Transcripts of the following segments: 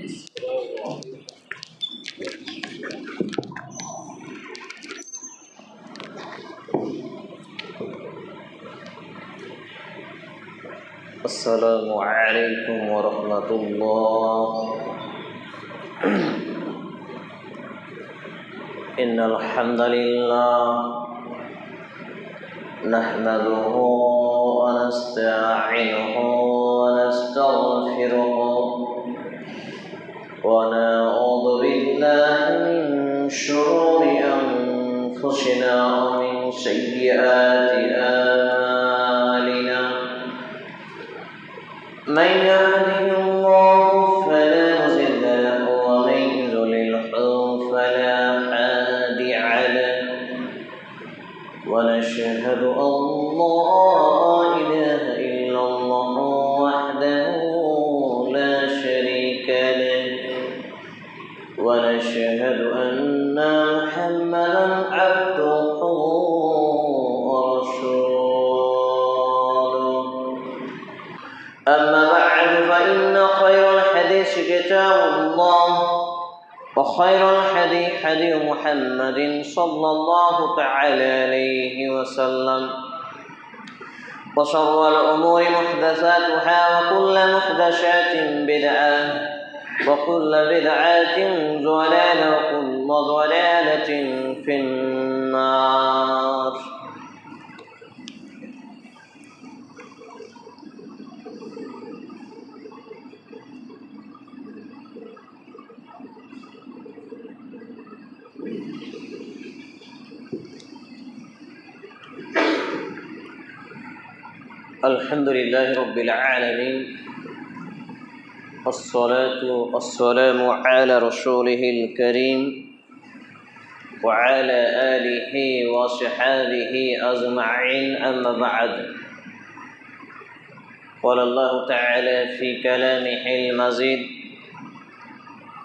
السلام عليكم ورحمة الله. إن الحمد لله نحمده ونستعينه ونستغفره ونعوذ بالله من شرور أنفسنا ومن سيئات أعمالنا. من يهده الله فلا مضل له ومن يضلله فلا هادي له. ونشهد أن لا إله إلا الله وحده لا شريك له. ونشهد أن محمدا عبده ورسوله. أما بعد فإن خير الحديث كتاب الله وخير الهدي هدي محمد صلى الله تعالى عليه وسلم. وشر الأمور محدثاتها وكل محدثات بدعة وكل بدعة ضلالة وكل ضلالة في النار. الحمد لله رب العالمين والصلاة والسلام على رسوله الكريم وعلى آله وصحبه أجمعين. أما بعد، قال الله تعالى في كلامه المجيد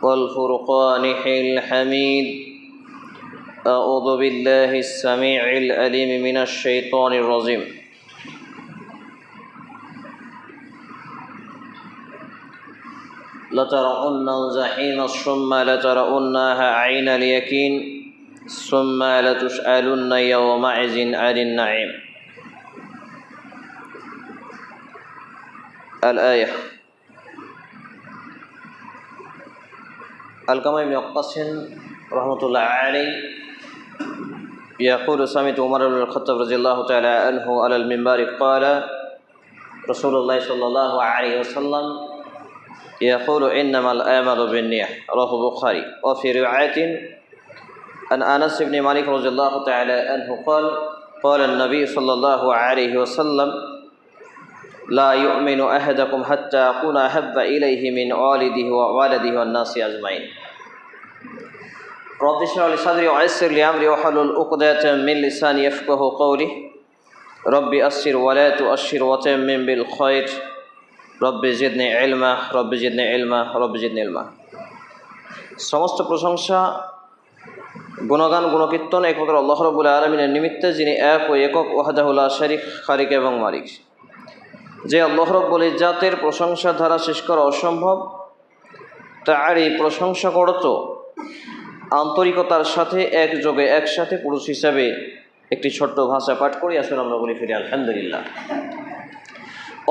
والفرقانه الحميد: أعوذ بالله السميع العليم من الشيطان الرجيم. لترون الجحيم ثم لترونها عين اليقين ثم لتسألن يومئذ عن النعيم. الآية. القمة بن وقاص رحمة الله عليه يقول: سمعت عمر بن الخطاب رضي الله تعالى عنه على المنبر قال: رسول الله صلى الله عليه وسلم يقول: إنما الأعمال بالنية. رواه البخاري. وفي رواية عن أنس بن مالك رضي الله تعالى عنه قال: قال النبي صلى الله عليه وسلم: لا يؤمن أحدكم حتى أكون أحب إليه من والده وولده والناس أجمعين. رب اشرح لي صدري ويسر لي أمري واحلل عقدة من لساني يفقهوا قولي. رب يسر ولا تؤشر وتمم بالخير. রব্বি জিদনি ইলমা, রব্বি জিদনি ইলমা, রব্বি জিদনি ইলমা। সমস্ত প্রশংসা, গুণগান, গুণকীর্তন একমাত্র আল্লাহ রাব্বুল আলামিনের নিমিত্তে, যিনি এক ও একক, ওয়াহদাহু লা শারীক, খালিক এবং মালিক। যে আল্লাহ রাব্বুল ইজ্জাতের প্রশংসা ধারা শেষ করা অসম্ভব, তারই প্রশংসা করত আন্তরিকতার সাথে একযোগে একসাথে পুরুষ হিসাবে একটি ছোট্ট ভাষা পাঠ করি। আসলে আমরা বলি ফিরে আলহামদুলিল্লাহ।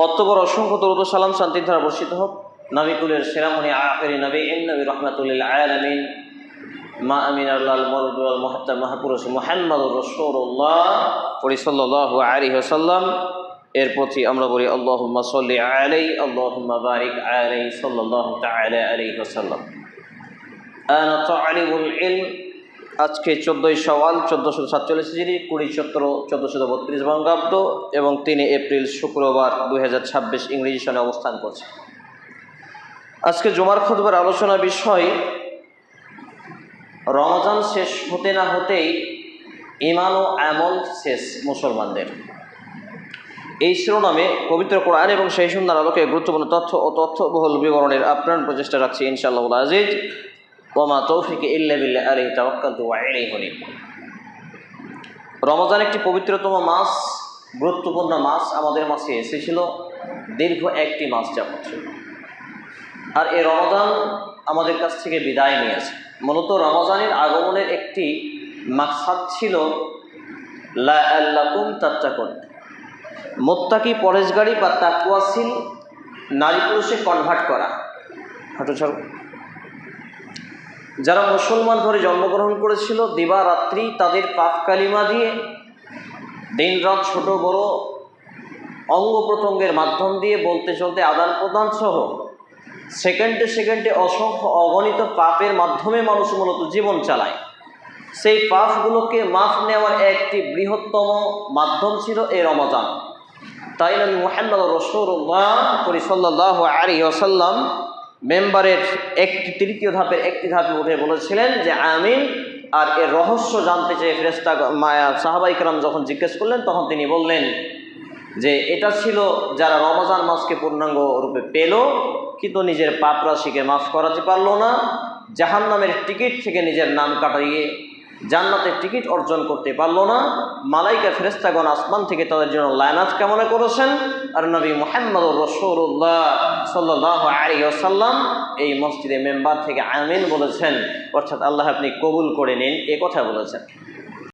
অতঃপর অসংখ্য দরুদ ও সালাম শান্তির ধারা বর্ষিত হোক নবিকুলের সেরামণি আখিরি নবী নবী রাহমাতুল আলামিন মা আমিনাল মরদুল মুহাত্তাব মহাপুরুষ মুহাম্মদুর রাসূলুল্লাহ সাল্লাল্লাহু আলাইহি ওয়াসাল্লাম এর প্রতি আমরা বলি আল্লাহুম্মা সাল্লি আলাইহি আল্লাহুম্মা বারিক আলাইহি সাল্লাল্লাহু তাআলা আলাইহি ওয়াসাল্লাম। আনা তালিবুল ইলম। আজকে 14ই শাওয়াল 1447 হিজরি, 20 চৈত্র 1432 বঙ্গাব্দ এবং 3 এপ্রিল শুক্রবার 2026 ইংরেজি সনে অবস্থান করছে। আজকে জুমার খুতবার আলোচনা বিষয় রমজান শেষ হতে না হতেই ঈমান ও আমল শেষ মুসলমানদের। এই শিরোনামে পবিত্র কোরআন এবং সেই সুন্নাহর আলোকে গুরুত্বপূর্ণ তথ্য ও তথ্যবহুল বিবরণের আপ্রাণ প্রচেষ্টা রাখছি ইনশাআল্লাহুল আজিজ। ওমা তৌফিক ইল্লা বিল্লাহ আলাইহি তাওয়াক্কালতু ওয়া ইলাইহি উনীব। রমজান একটি পবিত্রতম মাস, গুরুত্বপূর্ণ মাস আমাদের মাঝে এসেছিল দীর্ঘ একটি মাস যাবত। আর এই রমজান আমাদের কাছ থেকে বিদায় নিয়েছে। মূলত রমজানের আগমনের একটি মাকসাদ ছিল লাআল্লাকুম তাত্তাকুন, মুত্তাকি পরেশগারী বা তাকওয়াশীল নারী পুরুষে কনভার্ট করা। হাঁটু ছাড়ো। যারা মুসলমান ঘরে জন্মগ্রহণ করেছিল দিবারাত্রি তাদের পাক কালিমা দিয়ে দিন রাত ছোট বড় অঙ্গ প্রত্যঙ্গের মাধ্যম দিয়ে বলতে চলতে আদান প্রদান সহ সেকেন্ডে সেকেন্ডে অসংখ্য অগণিত পাপের মাধ্যমে মানুষ মূলত জীবন চালায়। সেই পাপগুলোকে মাফ নেওয়ার একটি বৃহত্তম মাধ্যম ছিল এই রমজান। তাই নবী মুহাম্মদ রাসূলুল্লাহ সাল্লাল্লাহু আলাইহি ওয়াসাল্লাম মেম্বারের তৃতীয় ধাপের একটি ধাপে উঠে বলেছিলেন যে আমিন। আর এর রহস্য জানতে চেয়ে ফেরেশতা সাহাবায়ে কেরাম যখন জিজ্ঞেস করলেন তখন তিনি বললেন যে এটা ছিল যারা রমজান মাসকে পূর্ণাঙ্গ রূপে পেল কিন্তু নিজের পাপ রাশিকে মাফ করাতে পারলো না, জাহান্নামের টিকিট থেকে নিজের নাম কাটিয়ে জান্নাতের টিকিট অর্জন করতে পারলো না। মালাইকা ফেরেশতাগণ আসমান থেকে তাদের জন্য লায়নাত কামনা করেছেন। আর নবী মুহাম্মদ রাসূলুল্লাহ সাল্লাল্লাহু আলাইহি ওয়াসাল্লাম এই মসজিদে মেম্বার থেকে আমিন বলেছেন, অর্থাৎ আল্লাহ আপনি কবুল করে নিন, এ কথা বলেছেন।